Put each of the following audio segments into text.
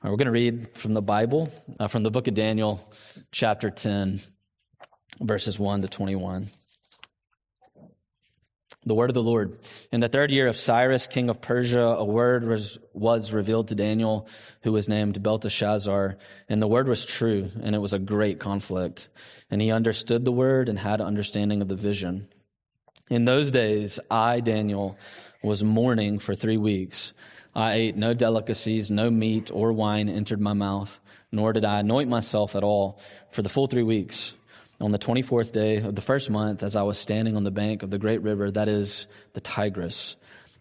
We're going to read from the Bible, from the book of Daniel, chapter 10, verses 1 to 21. The word of the Lord. In the 3rd year of Cyrus, king of Persia, a word was revealed to Daniel, who was named Belteshazzar. And the word was true, and it was a great conflict. And he understood the word and had understanding of the vision. In those days, I, Daniel, was mourning for 3 weeks. I ate no delicacies, no meat or wine entered my mouth, nor did I anoint myself at all for the full 3 weeks. On the 24th day of the first month, as I was standing on the bank of the great river, that is the Tigris,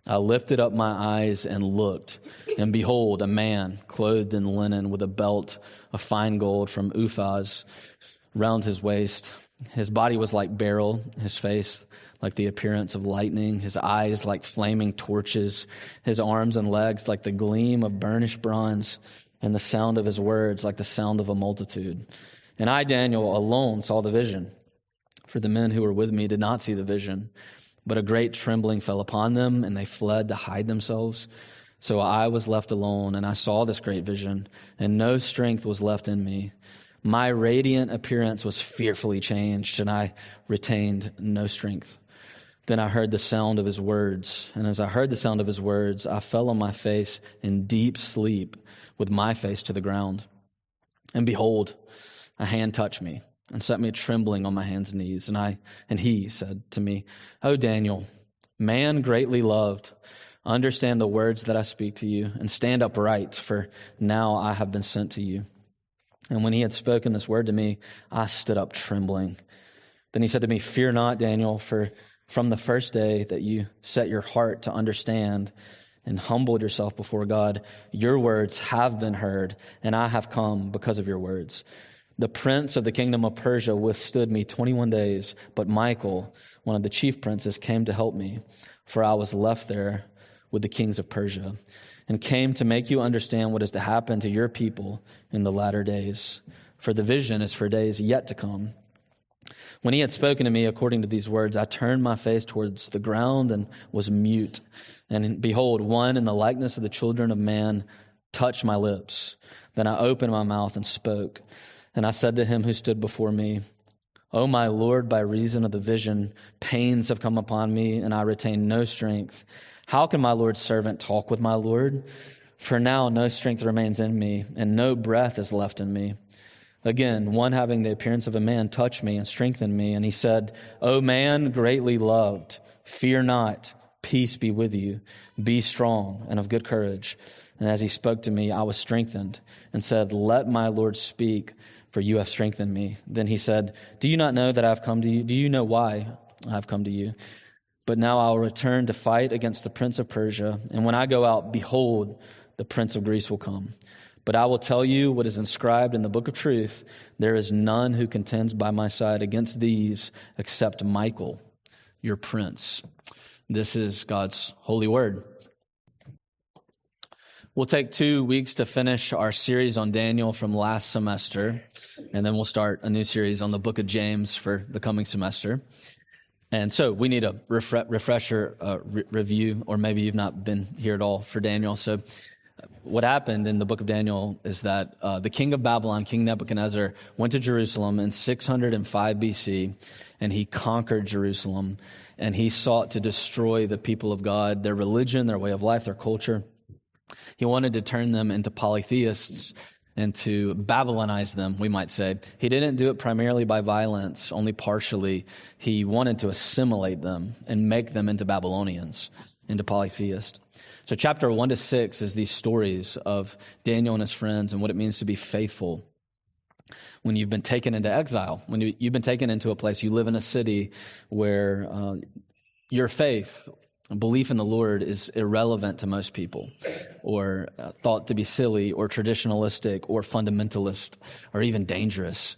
I lifted up my eyes and looked, and behold, a man clothed in linen with a belt of fine gold from Uphaz round his waist. His body was like beryl, his face like the appearance of lightning, his eyes like flaming torches, his arms and legs like the gleam of burnished bronze, and the sound of his words like the sound of a multitude. And I, Daniel, alone saw the vision, for the men who were with me did not see the vision. But a great trembling fell upon them, and they fled to hide themselves. So I was left alone, and I saw this great vision, and no strength was left in me. My radiant appearance was fearfully changed, and I retained no strength. Then I heard the sound of his words, and as I heard the sound of his words, I fell on my face in deep sleep with my face to the ground. And behold, a hand touched me and set me trembling on my hands and knees. And he said to me, "O Daniel, man greatly loved, understand the words that I speak to you and stand upright, for now I have been sent to you." And when he had spoken this word to me, I stood up trembling. Then he said to me, "Fear not, Daniel, for from the first day that you set your heart to understand and humbled yourself before God, your words have been heard, and I have come because of your words. The prince of the kingdom of Persia withstood me 21 days, but Michael, one of the chief princes, came to help me, for I was left there with the kings of Persia, and came to make you understand what is to happen to your people in the latter days. For the vision is for days yet to come." When he had spoken to me according to these words, I turned my face towards the ground and was mute. And behold, one in the likeness of the children of man touched my lips. Then I opened my mouth and spoke. And I said to him who stood before me, "O my Lord, by reason of the vision, pains have come upon me, and I retain no strength. How can my Lord's servant talk with my Lord? For now no strength remains in me, and no breath is left in me." Again, one having the appearance of a man touched me and strengthened me, and he said, "O man greatly loved, fear not, peace be with you. Be strong and of good courage." And as he spoke to me, I was strengthened, and said, "Let my Lord speak, for you have strengthened me." Then he said, "Do you not know that I have come to you? Do you know why I have come to you? But now I will return to fight against the prince of Persia, and when I go out, behold, the prince of Greece will come. But I will tell you what is inscribed in the book of truth. There is none who contends by my side against these except Michael, your prince." This is God's holy word. We'll take 2 weeks to finish our series on Daniel from last semester, and then we'll start a new series on the book of James for the coming semester. And so we need a refresher review, or maybe you've not been here at all for Daniel. So what happened in the book of Daniel is that the king of Babylon, King Nebuchadnezzar, went to Jerusalem in 605 BC, and he conquered Jerusalem, and he sought to destroy the people of God, their religion, their way of life, their culture. He wanted to turn them into polytheists and to Babylonize them, we might say. He didn't do it primarily by violence, only partially. He wanted to assimilate them and make them into Babylonians, into polytheists. So chapter 1 to 6 is these stories of Daniel and his friends and what it means to be faithful when you've been taken into exile, when you've been taken into a place, you live in a city where your faith, belief in the Lord is irrelevant to most people, or thought to be silly or traditionalistic or fundamentalist or even dangerous.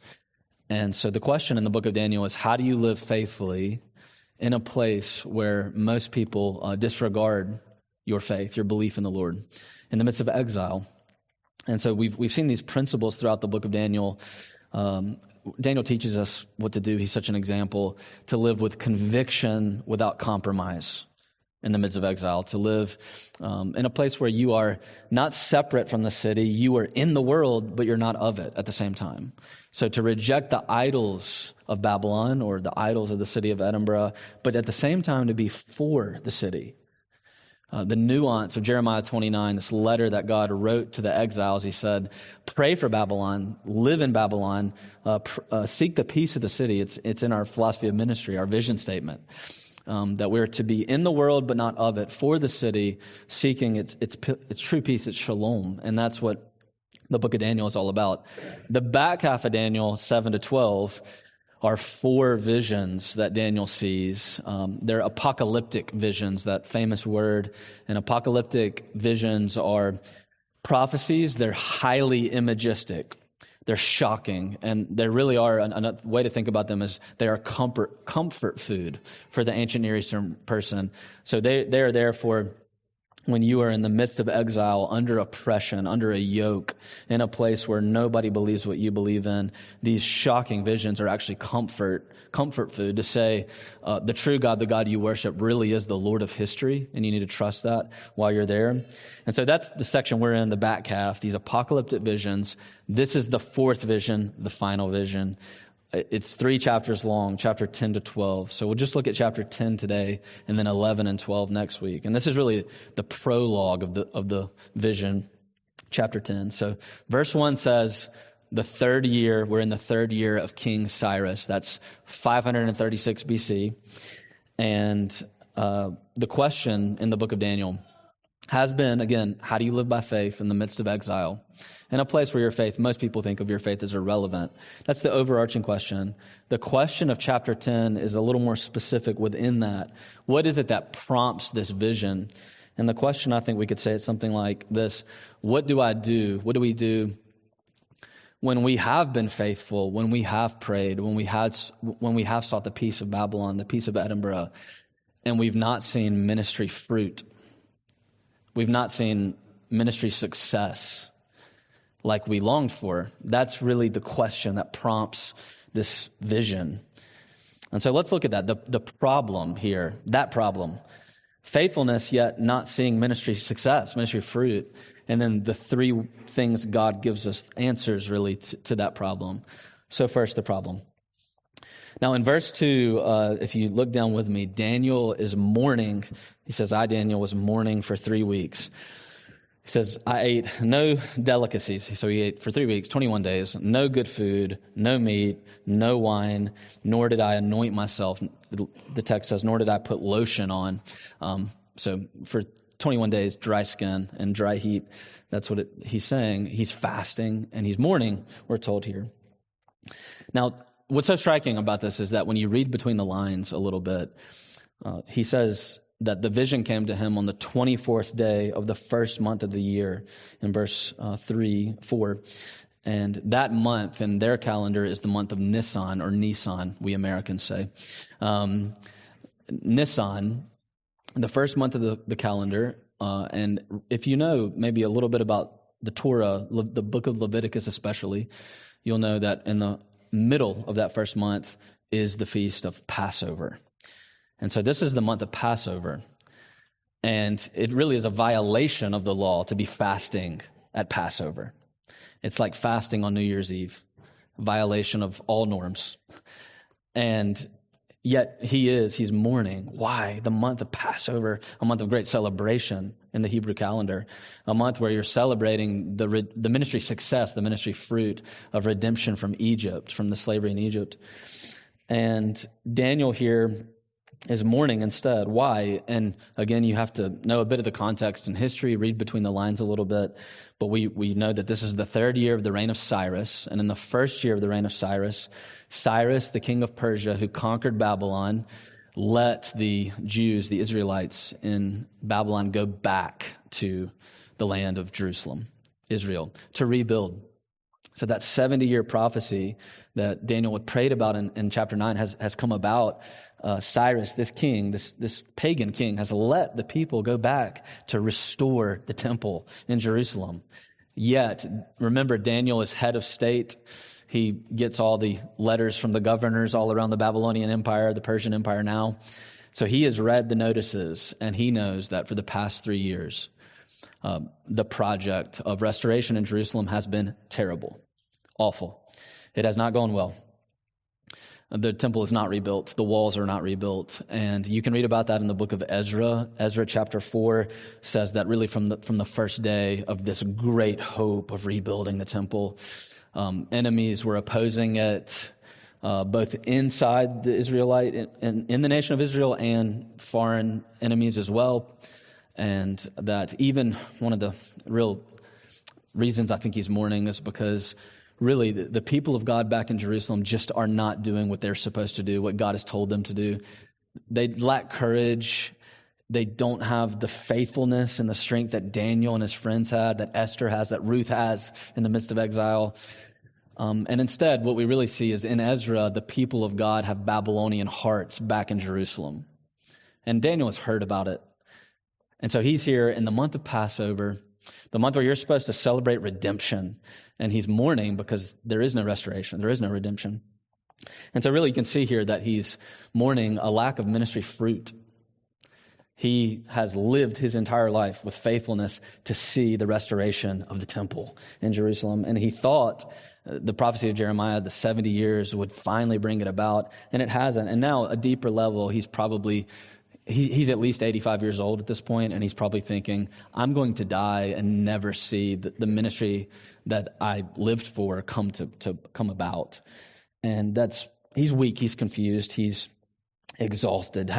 And so the question in the book of Daniel is, how do you live faithfully in a place where most people disregard your faith, your belief in the Lord, in the midst of exile? And so we've seen these principles throughout the book of Daniel. Daniel teaches us what to do. He's such an example, to live with conviction without compromise. in the midst of exile, to live in a place where you are not separate from the city. You are in the world, but you're not of it at the same time. So to reject the idols of Babylon or the idols of the city of Edinburgh, but at the same time to be for the city. The nuance of Jeremiah 29, this letter that God wrote to the exiles, he said, pray for Babylon, live in Babylon, seek the peace of the city. It's in our philosophy of ministry, our vision statement. That we're to be in the world, but not of it, for the city, seeking its true peace, its shalom. And that's what the book of Daniel is all about. The back half of Daniel, 7 to 12, are 4 visions that Daniel sees. They're apocalyptic visions, that famous word. And apocalyptic visions are prophecies. They're highly imagistic. They're shocking, and they really are, a way to think about them is they are comfort food for the ancient Near Eastern person. So they are there for when you are in the midst of exile, under oppression, under a yoke, in a place where nobody believes what you believe in. These shocking visions are actually comfort food to say the true God, the God you worship, really is the Lord of history, and you need to trust that while you're there. And so that's the section we're in, the back half, these apocalyptic visions. This is the 4th vision, the final vision. It's 3 chapters long, chapter 10 to 12. So we'll just look at chapter 10 today, and then 11 and 12 next week. And this is really the prologue of the vision, chapter 10. So verse 1 says, the 3rd year, we're in the 3rd year of King Cyrus. That's 536 BC. And the question in the book of Daniel has been, again, how do you live by faith in the midst of exile? In a place where your faith, most people think of your faith as irrelevant. That's the overarching question. The question of chapter 10 is a little more specific within that. What is it that prompts this vision? And the question, I think we could say it's something like this: what do I do? What do we do when we have been faithful, when we have prayed, when we have sought the peace of Babylon, the peace of Edinburgh, and we've not seen ministry fruit? We've not seen ministry success like we longed for. That's really the question that prompts this vision. And so let's look at that. The problem here, that problem. Faithfulness, yet not seeing ministry success, ministry fruit. And then the 3 things God gives us answers really to that problem. So first, the problem. Now in verse 2, if you look down with me, Daniel is mourning. He says, I, Daniel, was mourning for 3 weeks. He says, I ate no delicacies. So he ate for 3 weeks, 21 days, no good food, no meat, no wine, nor did I anoint myself. The text says, nor did I put lotion on. So for 21 days, dry skin and dry heat. That's what he's saying. He's fasting and he's mourning, we're told here. Now, what's so striking about this is that when you read between the lines a little bit, he says that the vision came to him on the 24th day of the 1st month of the year in verse 4. And that month in their calendar is the month of Nisan, or Nisan, we Americans say. Nisan, the 1st month of the calendar. And if you know maybe a little bit about the Torah, the book of Leviticus especially, you'll know that in the middle of that 1st month is the feast of Passover. And so this is the month of Passover. And it really is a violation of the law to be fasting at Passover. It's like fasting on New Year's Eve, violation of all norms. And yet he's mourning. Why? The month of Passover, a month of great celebration in the Hebrew calendar, a month where you're celebrating the ministry success, the ministry fruit of redemption from Egypt, from the slavery in Egypt. And Daniel here is mourning instead. Why? And again, you have to know a bit of the context and history, read between the lines a little bit. But we know that this is the 3rd year of the reign of Cyrus. And in the 1st year of the reign of Cyrus, the king of Persia, who conquered Babylon, let the Jews, the Israelites in Babylon, go back to the land of Jerusalem, Israel, to rebuild. So that 70-year prophecy that Daniel had prayed about in chapter 9 has come about. Cyrus, this king, this pagan king, has let the people go back to restore the temple in Jerusalem. Yet, remember, Daniel is head of state. He gets all the letters from the governors all around the Babylonian Empire, the Persian Empire now. So he has read the notices, and he knows that for the past 3 years, the project of restoration in Jerusalem has been terrible, awful. It has not gone well. The temple is not rebuilt. The walls are not rebuilt. And you can read about that in the book of Ezra. Ezra chapter 4 says that really from the first day of this great hope of rebuilding the temple, enemies were opposing it, both inside the Israelite and in the nation of Israel, and foreign enemies as well. And that even one of the real reasons I think he's mourning is because really the people of God back in Jerusalem just are not doing what they're supposed to do, what God has told them to do. They lack courage. They don't have the faithfulness and the strength that Daniel and his friends had, that Esther has, that Ruth has in the midst of exile. And instead, what we really see is in Ezra, the people of God have Babylonian hearts back in Jerusalem. And Daniel has heard about it. And so he's here in the month of Passover, the month where you're supposed to celebrate redemption. And he's mourning because there is no restoration. There is no redemption. And so really you can see here that he's mourning a lack of ministry fruit. He has lived his entire life with faithfulness to see the restoration of the temple in Jerusalem. And he thought the prophecy of Jeremiah, the 70 years, would finally bring it about. And it hasn't. And now, a deeper level, he's at least 85 years old at this point, and he's probably thinking, I'm going to die and never see the ministry that I lived for come about. And he's weak, he's confused, he's exhausted.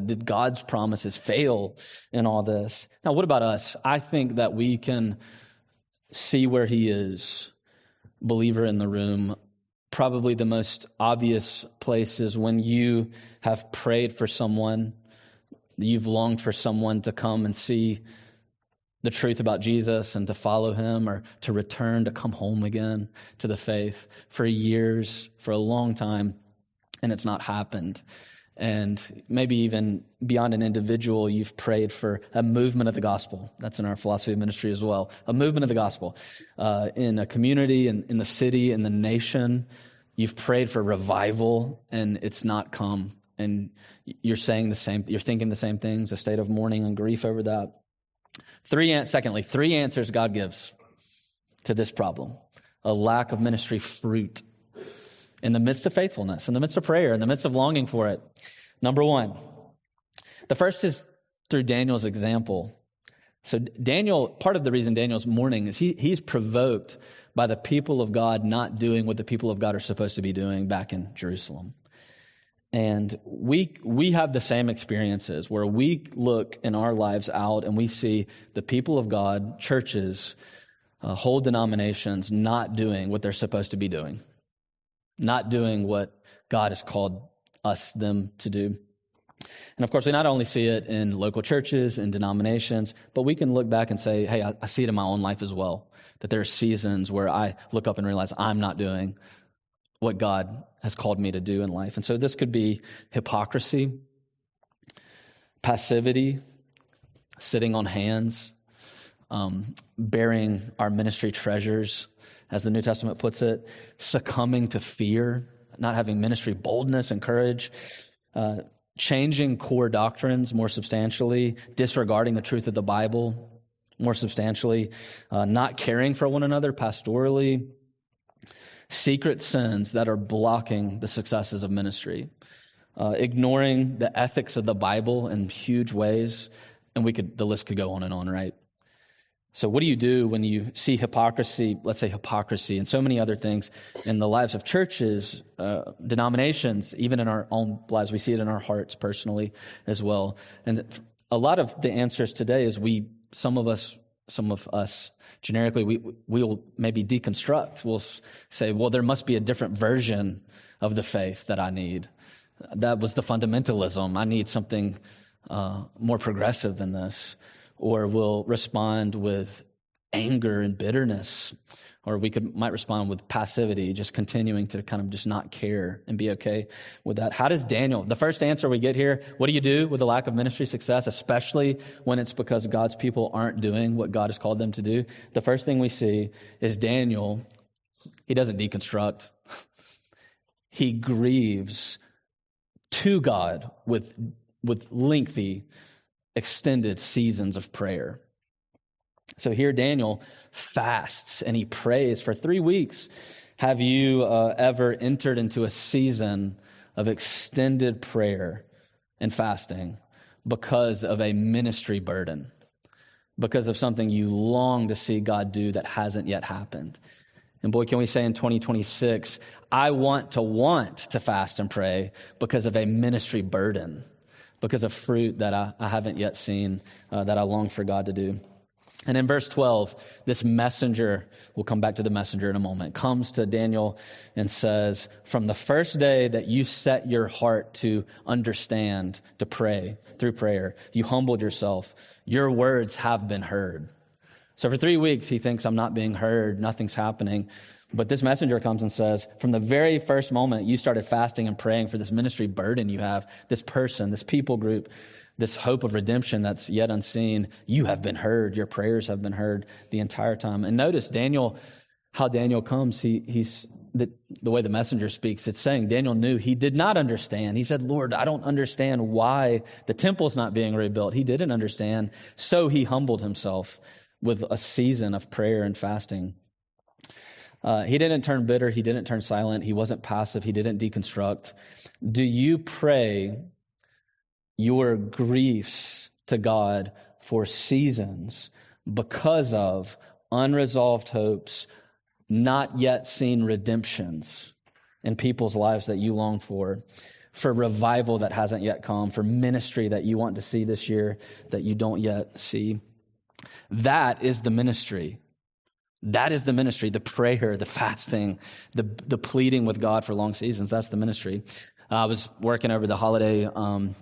Did God's promises fail in all this? Now, what about us? I think that we can see where he is, believer in the room. Probably the most obvious place is when you have prayed for someone, you've longed for someone to come and see the truth about Jesus and to follow him, or to return, to come home again to the faith for years, for a long time, and it's not happened. And maybe even beyond an individual, you've prayed for a movement of the gospel. That's in our philosophy of ministry as well. A movement of the gospel in a community, in the city, in the nation. You've prayed for revival, and it's not come. And you're saying you're thinking the same things, a state of mourning and grief over that. Secondly, three answers God gives to this problem: a lack of ministry fruit in the midst of faithfulness, in the midst of prayer, in the midst of longing for it. Number one, the first is through Daniel's example. So part of the reason Daniel's mourning is he's provoked by the people of God not doing what the people of God are supposed to be doing back in Jerusalem. And we have the same experiences where we look in our lives out and we see the people of God, churches, whole denominations not doing what they're supposed to be doing, not doing what God has called them to do. And of course, we not only see it in local churches and denominations, but we can look back and say, hey, I see it in my own life as well, that there are seasons where I look up and realize I'm not doing what God has called me to do in life. And so this could be hypocrisy, passivity, sitting on hands, burying our ministry treasures, as the New Testament puts it, succumbing to fear, not having ministry boldness and courage, changing core doctrines more substantially, disregarding the truth of the Bible more substantially, not caring for one another pastorally, secret sins that are blocking the successes of ministry, ignoring the ethics of the Bible in huge ways, and the list could go on and on, right? So what do you do when you see hypocrisy, let's say hypocrisy, and so many other things in the lives of churches, denominations, even in our own lives? We see it in our hearts personally as well. And a lot of the answers today is some of us generically, we will maybe deconstruct. We'll say, well, there must be a different version of the faith that I need. That was the fundamentalism. I need something more progressive than this. Or we'll respond with anger and bitterness. Or might respond with passivity, just continuing to kind of just not care and be okay with that. How does Daniel, the first answer we get here, what do you do with a lack of ministry success, especially when it's because God's people aren't doing what God has called them to do? The first thing we see is Daniel, he doesn't deconstruct. He grieves to God with lengthy, extended seasons of prayer. So here Daniel fasts and he prays for 3 weeks. Have you ever entered into a season of extended prayer and fasting because of a ministry burden, because of something you long to see God do that hasn't yet happened? And boy, can we say in 2026, I want to fast and pray because of a ministry burden, because of fruit that I haven't yet seen, that I long for God to do. And in verse 12, this messenger, we'll come back to the messenger in a moment, comes to Daniel and says, from the first day that you set your heart to understand, to pray, through prayer, you humbled yourself, your words have been heard. So for 3 weeks, he thinks, I'm not being heard, nothing's happening. But this messenger comes and says, from the very first moment you started fasting and praying for this ministry burden you have, this person, this people group, this hope of redemption that's yet unseen, you have been heard. Your prayers have been heard the entire time. And notice how Daniel comes. He's the way the messenger speaks. It's saying Daniel knew he did not understand. He said, Lord, I don't understand why the temple's not being rebuilt. He didn't understand. So he humbled himself with a season of prayer and fasting. He didn't turn bitter. He didn't turn silent. He wasn't passive. He didn't deconstruct. Do you pray your griefs to God for seasons because of unresolved hopes, not yet seen redemptions in people's lives that you long for revival that hasn't yet come, for ministry that you want to see this year that you don't yet see? That is the ministry. That is the ministry, the prayer, the fasting, the pleading with God for long seasons. That's the ministry. I was working over the holiday on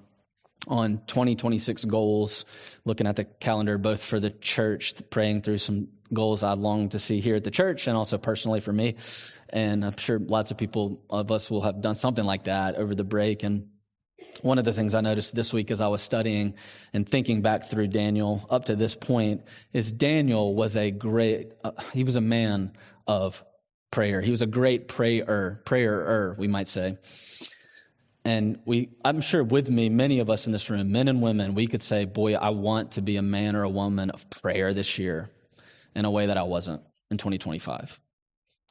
2026 goals, looking at the calendar, both for the church, praying through some goals I'd long to see here at the church and also personally for me. And I'm sure lots of us will have done something like that over the break. And one of the things I noticed this week as I was studying and thinking back through Daniel up to this point is Daniel was he was a man of prayer. He was a great prayer, we might say. And I'm sure with me, many of us in this room, men and women, we could say, boy, I want to be a man or a woman of prayer this year in a way that I wasn't in 2025.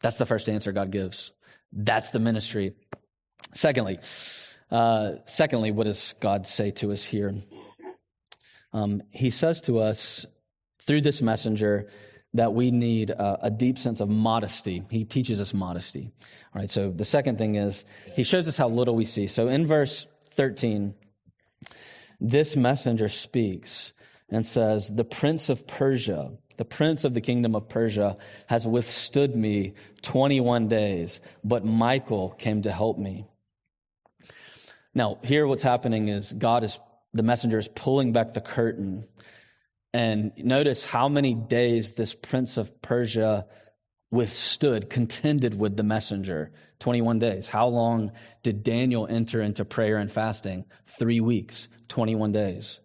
That's the first answer God gives. That's the ministry. Secondly, what does God say to us here? He says to us through this messenger that we need a deep sense of modesty. He teaches us modesty. All right, so the second thing is he shows us how little we see. So in verse 13, this messenger speaks and says, the prince of Persia, the prince of the kingdom of Persia has withstood me 21 days, but Michael came to help me. Now, here what's happening is the messenger is pulling back the curtain. And notice how many days this prince of Persia contended with the messenger. 21 days. How long did Daniel enter into prayer and fasting? 3 weeks, 21 days.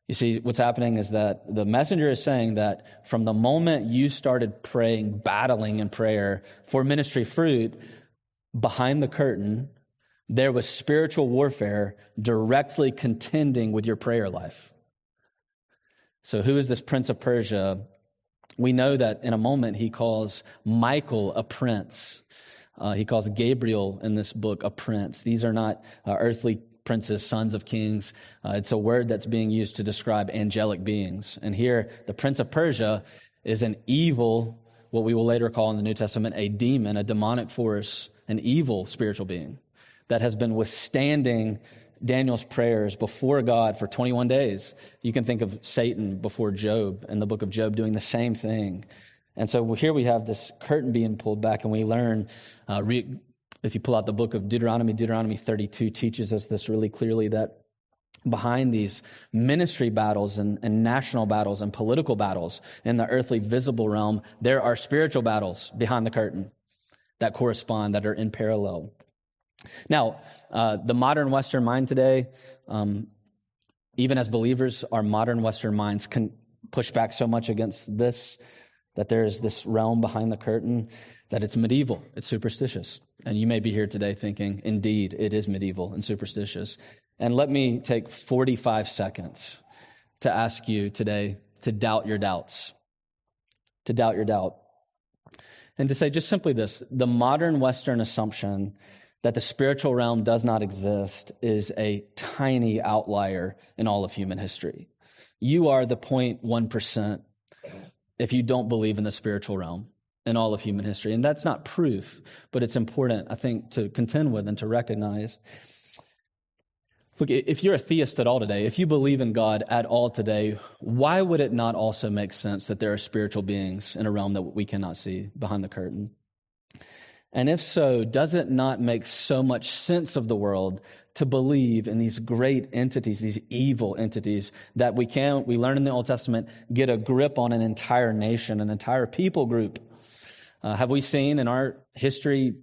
You see, what's happening is that the messenger is saying that from the moment you started praying, battling in prayer for ministry fruit, behind the curtain, there was spiritual warfare directly contending with your prayer life. So who is this prince of Persia? We know that in a moment he calls Michael a prince. He calls Gabriel in this book a prince. These are not earthly princes, sons of kings. It's a word that's being used to describe angelic beings. And here, the prince of Persia is an evil, what we will later call in the New Testament, a demon, a demonic force, an evil spiritual being that has been withstanding Daniel's prayers before God for 21 days. You can think of Satan before Job in the book of Job doing the same thing. And so here we have this curtain being pulled back, and we learn, if you pull out the book of Deuteronomy 32 teaches us this really clearly, that behind these ministry battles and national battles and political battles in the earthly visible realm, there are spiritual battles behind the curtain that correspond, that are in parallel. Now, the modern Western mind today, even as believers, our modern Western minds can push back so much against this that there is this realm behind the curtain, that it's medieval, it's superstitious. And you may be here today thinking, indeed, it is medieval and superstitious. And let me take 45 seconds to ask you today to doubt your doubts, to doubt your doubt. And to say just simply this: the modern Western assumption that the spiritual realm does not exist is a tiny outlier in all of human history. You are the 0.1% if you don't believe in the spiritual realm in all of human history. And that's not proof, but it's important, I think, to contend with and to recognize. Look, if you're a theist at all today, if you believe in God at all today, why would it not also make sense that there are spiritual beings in a realm that we cannot see behind the curtain? And if so, does it not make so much sense of the world to believe in these great entities, these evil entities that we learn in the Old Testament, get a grip on an entire nation, an entire people group? Have we seen in our history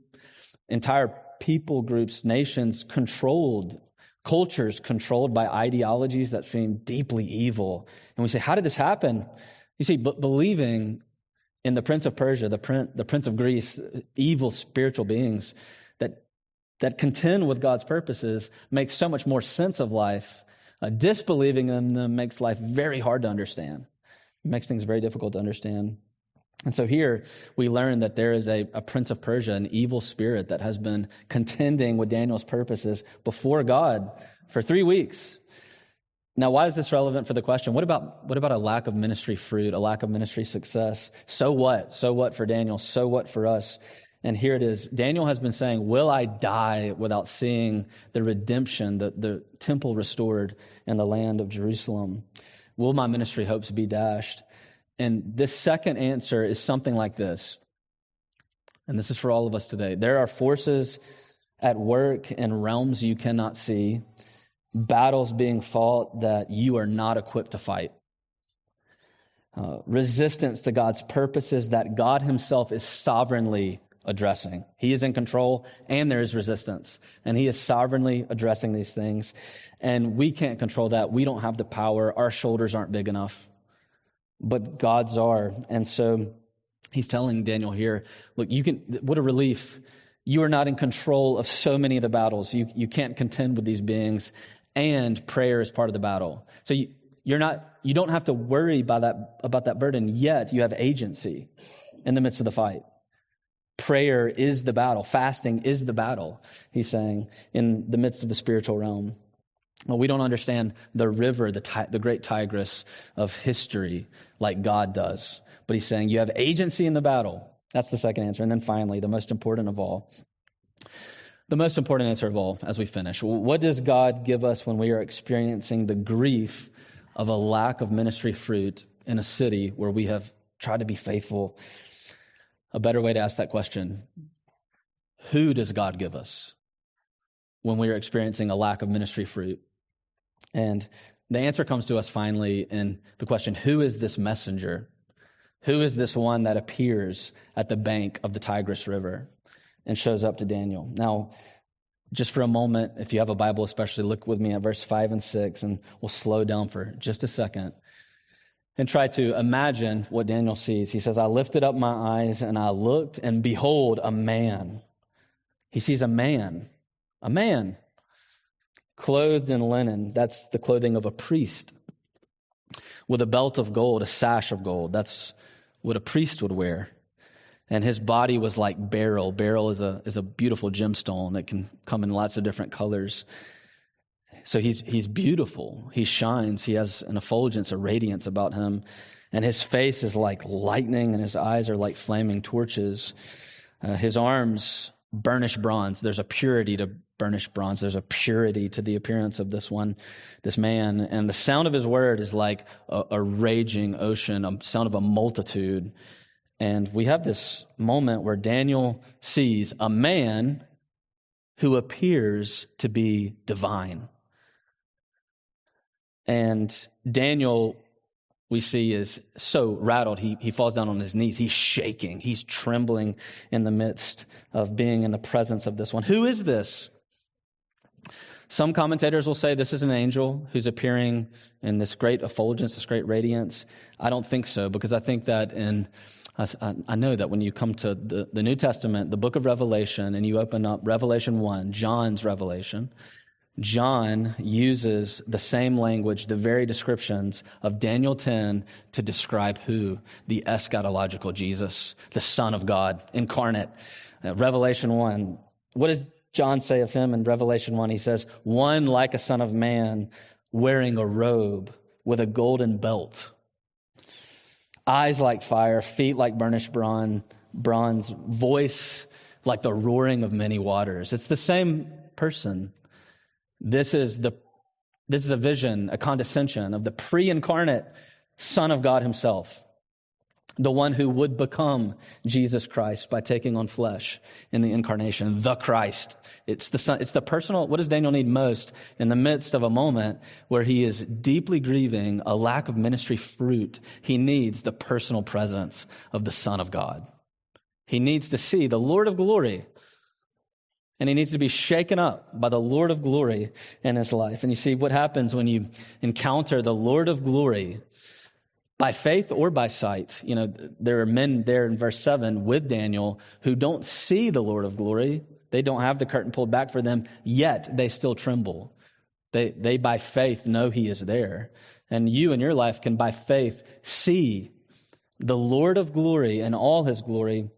entire people groups, nations controlled, cultures controlled by ideologies that seem deeply evil? And we say, how did this happen? You see, believing in the Prince of Persia, the Prince of Greece, evil spiritual beings that contend with God's purposes makes so much more sense of life. Disbelieving in them makes life very hard to understand. It makes things very difficult to understand. And so here we learn that there is a Prince of Persia, an evil spirit that has been contending with Daniel's purposes before God for 3 weeks. Now, why is this relevant for the question? What about a lack of ministry fruit, a lack of ministry success? So what? So what for Daniel? So what for us? And here it is. Daniel has been saying, will I die without seeing the redemption, the temple restored in the land of Jerusalem? Will my ministry hopes be dashed? And this second answer is something like this. And this is for all of us today. There are forces at work in realms you cannot see, battles being fought that you are not equipped to fight. Resistance to God's purposes that God himself is sovereignly addressing. He is in control, and there is resistance. And he is sovereignly addressing these things. And we can't control that. We don't have the power. Our shoulders aren't big enough. But God's are. And so he's telling Daniel here, look, what a relief. You are not in control of so many of the battles. You can't contend with these beings, and prayer is part of the battle. So you don't have to worry about that burden, yet you have agency in the midst of the fight. Prayer is the battle. Fasting is the battle, he's saying, in the midst of the spiritual realm. Well, we don't understand the river, the great Tigris of history like God does. But he's saying you have agency in the battle. That's the second answer. And then finally, the most important of all. The most important answer of all as we finish. What does God give us when we are experiencing the grief of a lack of ministry fruit in a city where we have tried to be faithful? A better way to ask that question: who does God give us when we are experiencing a lack of ministry fruit? And the answer comes to us finally in the question, who is this messenger? Who is this one that appears at the bank of the Tigris River and shows up to Daniel? Now, just for a moment, if you have a Bible especially, look with me at verse 5 and 6, and we'll slow down for just a second and try to imagine what Daniel sees. He says, I lifted up my eyes and I looked, and behold, a man. He sees a man, clothed in linen. That's the clothing of a priest, with a belt of gold, a sash of gold. That's what a priest would wear. And his body was like beryl. Beryl is a beautiful gemstone that can come in lots of different colors. So he's beautiful. He shines. He has an effulgence, a radiance about him. And his face is like lightning, and his eyes are like flaming torches. His arms, burnished bronze. There's a purity to burnished bronze. There's a purity to the appearance of this man. And the sound of his word is like a raging ocean, a sound of a multitude. And we have this moment where Daniel sees a man who appears to be divine. And Daniel, we see, is so rattled, he falls down on his knees. He's shaking. He's trembling in the midst of being in the presence of this one. Who is this? Some commentators will say this is an angel who's appearing in this great effulgence, this great radiance. I don't think so, because I think that I know that when you come to the New Testament, the book of Revelation, and you open up Revelation 1, John's revelation, John uses the same language, the very descriptions of Daniel 10 to describe who? The eschatological Jesus, the Son of God, incarnate. Revelation 1, what does John say of him in Revelation 1? He says, one like a son of man, wearing a robe with a golden belt, eyes like fire, feet like burnished bronze, voice like the roaring of many waters. It's the same person. This is a vision, a condescension of the pre-incarnate Son of God himself, the one who would become Jesus Christ by taking on flesh in the incarnation, the Christ. It's the Son. It's the personal. What does Daniel need most in the midst of a moment where he is deeply grieving a lack of ministry fruit? He needs the personal presence of the Son of God. He needs to see the Lord of glory, and he needs to be shaken up by the Lord of glory in his life. And you see what happens when you encounter the Lord of glory by faith or by sight. You know, there are men there in verse 7 with Daniel who don't see the Lord of glory. They don't have the curtain pulled back for them, yet they still tremble. They by faith know he is there. And you in your life can by faith see the Lord of glory and all his glory.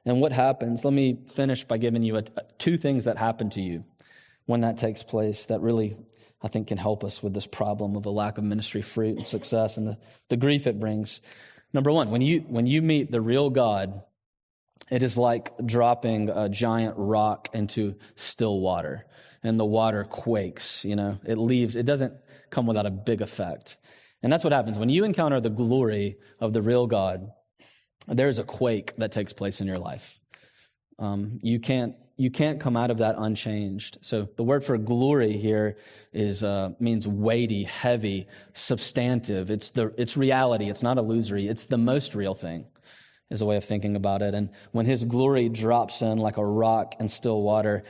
And what happens? Let me finish by giving you two things that happen to you when that takes place that really, I think, can help us with this problem of a lack of ministry fruit and success and the grief it brings. Number one, when you meet the real God, it is like dropping a giant rock into still water, and the water quakes. You know, it doesn't come without a big effect. And that's what happens when you encounter the glory of the real God. There's a quake that takes place in your life. You can't come out of that unchanged. So the word for glory here means weighty, heavy, substantive. It's reality. It's not illusory. It's the most real thing, is a way of thinking about it. And when his glory drops in like a rock in still water,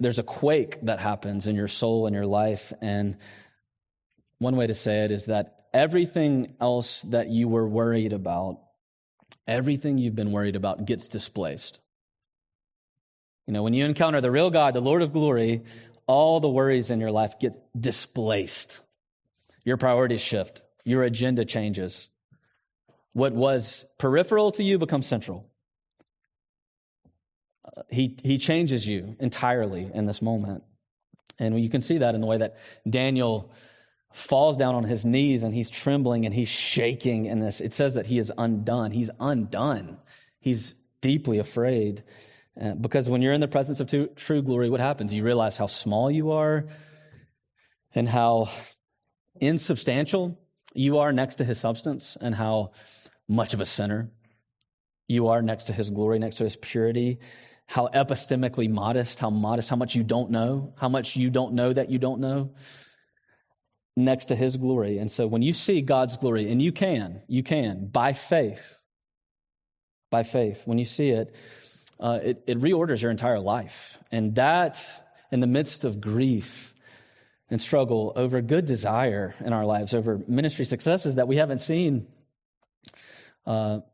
there's a quake that happens in your soul and your life. And one way to say it is that everything else that you were worried about, everything you've been worried about gets displaced. You know, when you encounter the real God, the Lord of glory, all the worries in your life get displaced. Your priorities shift. Your agenda changes. What was peripheral to you becomes central. He changes you entirely in this moment. And you can see that in the way that Daniel falls down on his knees and he's trembling and he's shaking in this. It says that he is undone. He's undone. He's deeply afraid. Because when you're in the presence of true glory, what happens? You realize how small you are and how insubstantial you are next to his substance, and how much of a sinner you are next to his glory, next to his purity, how epistemically modest, how much you don't know, how much you don't know that you don't know, next to his glory. And so when you see God's glory, and you can, by faith, when you see it, it reorders your entire life. And that, in the midst of grief and struggle over good desire in our lives, over ministry successes that we haven't seen,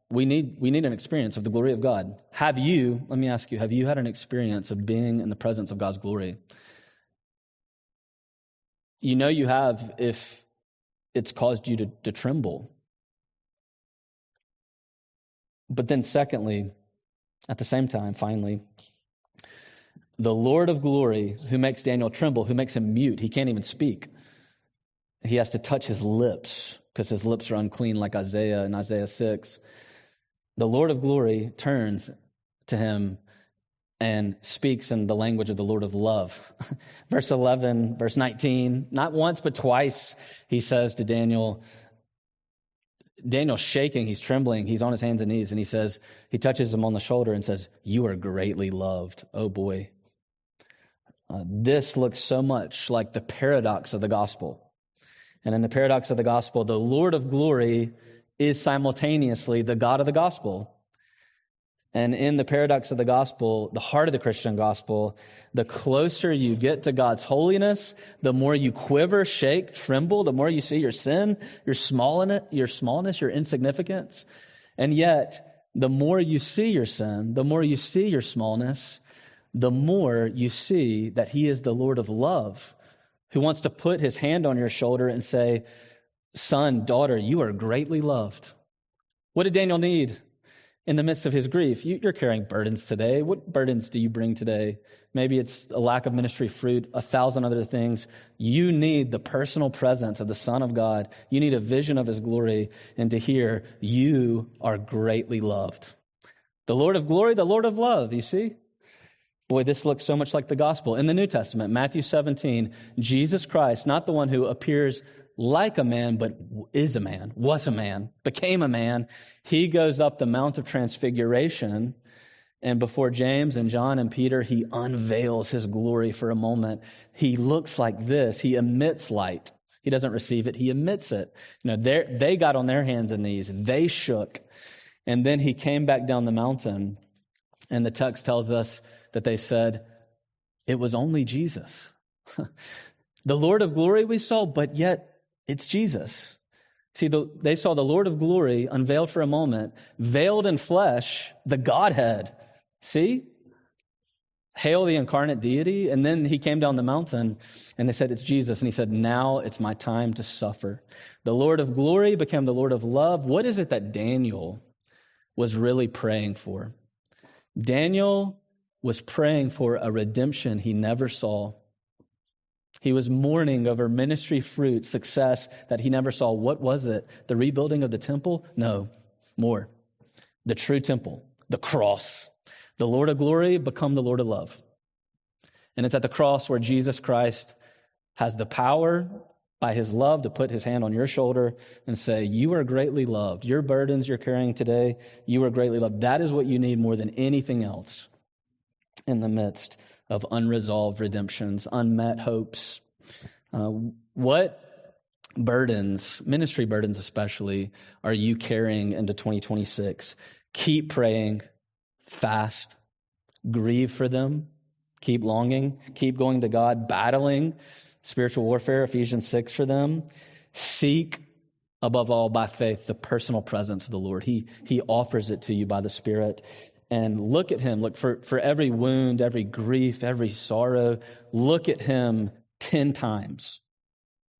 we need an experience of the glory of God. Let me ask you, have you had an experience of being in the presence of God's glory? You know you have if it's caused you to tremble. But then secondly, at the same time, finally, the Lord of glory, who makes Daniel tremble, who makes him mute, he can't even speak. He has to touch his lips because his lips are unclean, like Isaiah in Isaiah 6. The Lord of glory turns to him and speaks in the language of the Lord of love. Verse 11, verse 19, not once but twice, he says to Daniel's shaking, he's trembling, he's on his hands and knees, and he touches him on the shoulder and says, "You are greatly loved." Oh boy. This looks so much like the paradox of the gospel. And in the paradox of the gospel, the Lord of glory is simultaneously the God of the gospel. And in the paradox of the gospel, the heart of the Christian gospel, the closer you get to God's holiness, the more you quiver, shake, tremble, the more you see your sin, your smallness, your insignificance. And yet, the more you see your sin, the more you see your smallness, the more you see that he is the Lord of love, who wants to put his hand on your shoulder and say, son, daughter, you are greatly loved. What did Daniel need in the midst of his grief? You're carrying burdens today. What burdens do you bring today? Maybe it's a lack of ministry fruit, 1,000 other things. You need the personal presence of the Son of God. You need a vision of his glory and to hear you are greatly loved. The Lord of glory, the Lord of love, you see? Boy, this looks so much like the gospel. In the New Testament, Matthew 17, Jesus Christ, not the one who appears like a man, but is a man, was a man, became a man. He goes up the Mount of Transfiguration, and before James and John and Peter, he unveils his glory for a moment. He looks like this. He emits light. He doesn't receive it. He emits it. They got on their hands and knees. They shook. And then he came back down the mountain, and the text tells us that they said, it was only Jesus. The Lord of glory we saw, but yet it's Jesus. See, they saw the Lord of glory unveiled for a moment, veiled in flesh, the Godhead. See? Hail the incarnate deity. And then he came down the mountain and they said, it's Jesus. And he said, now it's my time to suffer. The Lord of glory became the Lord of love. What is it that Daniel was really praying for? Daniel was praying for a redemption he never saw. He was mourning over ministry fruit, success that he never saw. What was it? The rebuilding of the temple? No, more. The true temple, the cross. The Lord of glory become the Lord of love. And it's at the cross where Jesus Christ has the power by his love to put his hand on your shoulder and say, you are greatly loved. Your burdens you're carrying today, you are greatly loved. That is what you need more than anything else in the midst of unresolved redemptions, unmet hopes. What burdens, ministry burdens especially, are you carrying into 2026? Keep praying, fast, grieve for them, keep longing, keep going to God, battling spiritual warfare, Ephesians 6 for them. Seek, above all, by faith, the personal presence of the Lord. He offers it to you by the Spirit. And look at him. Look for every wound, every grief, every sorrow. Look at him 10 times.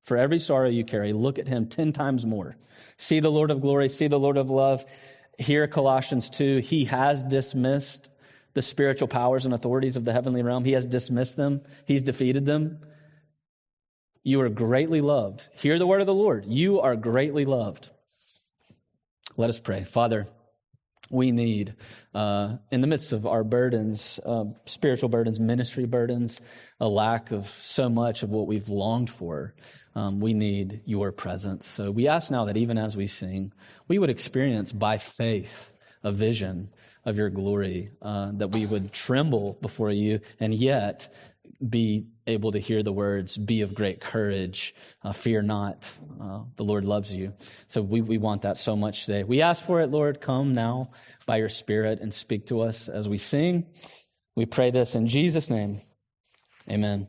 For every sorrow you carry, look at him 10 times more. See the Lord of glory, see the Lord of love. Here, Colossians 2, he has dismissed the spiritual powers and authorities of the heavenly realm. He has dismissed them. He's defeated them. You are greatly loved. Hear the word of the Lord. You are greatly loved. Let us pray. Father, we need, in the midst of our burdens, spiritual burdens, ministry burdens, a lack of so much of what we've longed for, we need your presence. So we ask now that even as we sing, we would experience by faith a vision of your glory, that we would tremble before you and yet be able to hear the words, be of great courage, fear not, the Lord loves you. So we want that so much today. We ask for it, Lord. Come now by your Spirit and speak to us as we sing. We pray this in Jesus' name. Amen.